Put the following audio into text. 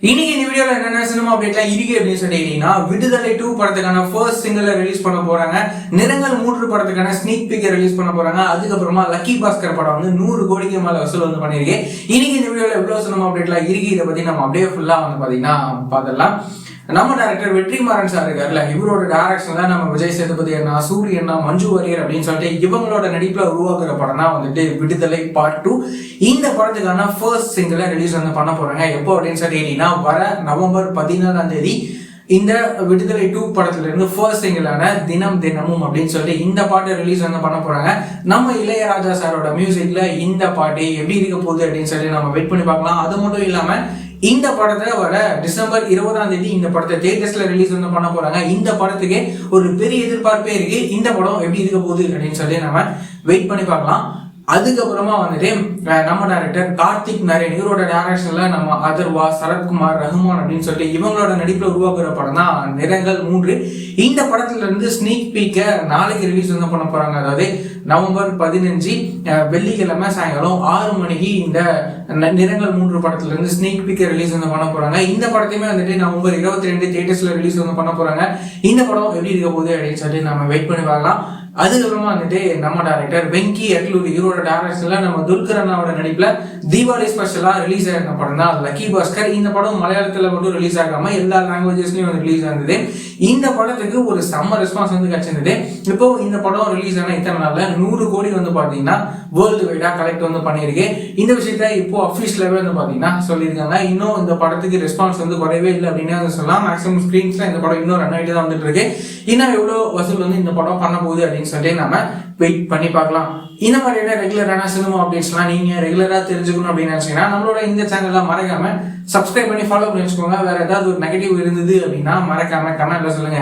இன்னைக்கு இந்த வீடியோல என்னென்ன சினிமா அப்டேட்லாம் இருக்கு அப்படின்னு சொல்லிட்டீங்கன்னா, விடுதலை 2 படத்துக்கான ஃபர்ஸ்ட் சிங்கிளை ரிலீஸ் பண்ண போறாங்க. நிறங்கள் 3 படத்துக்கான ஸ்னீக் பீக்கை ரிலீஸ் பண்ண போறாங்க. அதுக்கப்புறமா லக்கி பாஸ்கர் படம் வந்து 100 கோடிக்கு மேல வசூல் வந்து பண்ணிருக்கு. இன்னைக்கு இந்த வீடியோல எவ்வளவு சினிமா அப்டேட்லாம் இருக்கு இதை பத்தி நம்ம அப்படியே ஃபுல்லா வந்து பாத்தீங்கன்னா பார்த்துடலாம். நம்ம டைரக்டர் வெற்றிமாறன் சார் இருக்காருல்ல, இவரோட டைரக்ஷன்ல நம்ம விஜய் சேதுபதி அண்ணா, சூரியண்ணா, மஞ்சு வாரியர் அப்படின்னு சொல்லிட்டு இவங்களோட நடிப்புல உருவாக்குற படம் தான் வந்துட்டு விடுதலை பார்ட் 2. இந்த படத்துக்கான ஃபர்ஸ்ட் சிங்கிளை ரிலீஸ் வந்து பண்ண போறாங்க. எப்போ அப்படின்னு சொல்லிட்டீங்கன்னா, வர நவம்பர் 14 இந்த விடுதலை 2 படத்துல இருந்து ஃபர்ஸ்ட் சிங்கிளான தினம் தினமும் அப்படின்னு சொல்லிட்டு இந்த பாட்டை ரிலீஸ் வந்து பண்ண போறாங்க. நம்ம இளையராஜா சாரோட மியூசிக்ல இந்த பாட்டு எப்படி இருக்க போகுது அப்படின்னு சொல்லி நம்ம வெயிட் பண்ணி பார்க்கலாம். அது மட்டும் இல்லாம இந்த படத்தை வர டிசம்பர் 20 இந்த படத்தை தியேட்டர்ஸ்ல ரிலீஸ் வந்து பண்ண போறாங்க. இந்த படத்துக்கு ஒரு பெரிய எதிர்பார்ப்பே இருக்கு. இந்த படம் எப்படி இருக்க போகுது அப்படின்னு சொல்லி நம்ம வெயிட் பண்ணி பார்க்கலாம். அதுக்கப்புறமா வந்துட்டு நம்ம டைரக்டர் கார்த்திக் நரேன் இவரோட டைரக்ஷன்ல நம்ம அதர்வா, சரத்குமார், ரஹ்மான் அப்படின்னு சொல்லிட்டு இவங்களோட நடிப்புல உருவாக்குற படம் தான் நிறங்கள் 3. இந்த படத்துல இருந்து ஸ்னீக் பீக்கை நாளைக்கு ரிலீஸ் வந்து பண்ண போறாங்க. அதாவது நவம்பர் 15 வெள்ளிக்கிழமை சாயங்காலம் 6 மணிக்கு இந்த நிறங்கள் 3 படத்துல இருந்து ஸ்னீக் பீக்கை ரிலீஸ் வந்து பண்ண போறாங்க. இந்த படத்தையுமே வந்துட்டு நவம்பர் 22 தியேட்டர்ஸ்ல ரிலீஸ் வந்து பண்ண போறாங்க. இந்த படம் எப்படி இருக்க போகுது அப்படின்னு சொல்லி நம்ம வெயிட் பண்ணி பார்க்கலாம். அதுக்கப்புறமா வந்துட்டு நம்ம டைரக்டர் வெங்கி அட்லூரி இவரோட டைரக்ஷன்ல நம்ம துல்கர் அண்ணாவோட நடிப்புல தீபாவளி ஸ்பெஷலா ரிலீஸ் ஆகிற படம் தான் லக்கி பாஸ்கர். இந்த படம் மலையாளத்துல மட்டும் ரிலீஸ் ஆகாம எல்லா லாங்குவேஜஸ்லயும் வந்து ரிலீஸ் ஆனது. இந்த படத்துக்கு ஒரு செம்ம ரெஸ்பான்ஸ் வந்து கிடைச்சிருந்தது. இப்போ இந்த படம் ரிலீஸ் ஆன இத்தனை நாள்ல 100 கோடி வந்து பாத்தீங்கன்னா வேர்ல்டு வைடா கலெக்ட் வந்து பண்ணிருக்கு. இந்த விஷயத்த இப்போ அஃபிஷியலாவே வந்து பாத்தீங்கன்னா சொல்லியிருக்காங்க. இன்னும் இந்த படத்துக்கு ரெஸ்பான்ஸ் வந்து குறையவே இல்லை அப்படின்னு சொல்லலாம். மேக்ஸிமம் ஸ்கிரீன்ஸ்ல இந்த படம் இன்னும் ரன் ஆகிட்டு தான் வந்துட்டு இருக்கு. இன்னும் எவ்வளவு வசூல் வந்து இந்த படம் பண்ண போகுது அப்படின்னு சொல்லி நம்ம வெயிட் பண்ணி பார்க்கலாம். இந்த மாதிரியான ரெகுலரான சினிமா அப்டேட்ஸ்லாம் நீங்க ரெகுலரா தெரிஞ்சுக்கணும் அப்படின்னு நினைச்சீங்கன்னா நம்மளோட இந்த சேனல்ல மறக்காம சப்ஸ்கிரைப் பண்ணி ஃபாலோ பண்ணி வச்சுக்கோங்க. வேற ஏதாவது ஒரு நெகட்டிவ் இருந்தது அப்படின்னா மறக்காம கமெண்ட்ல சொல்லுங்க.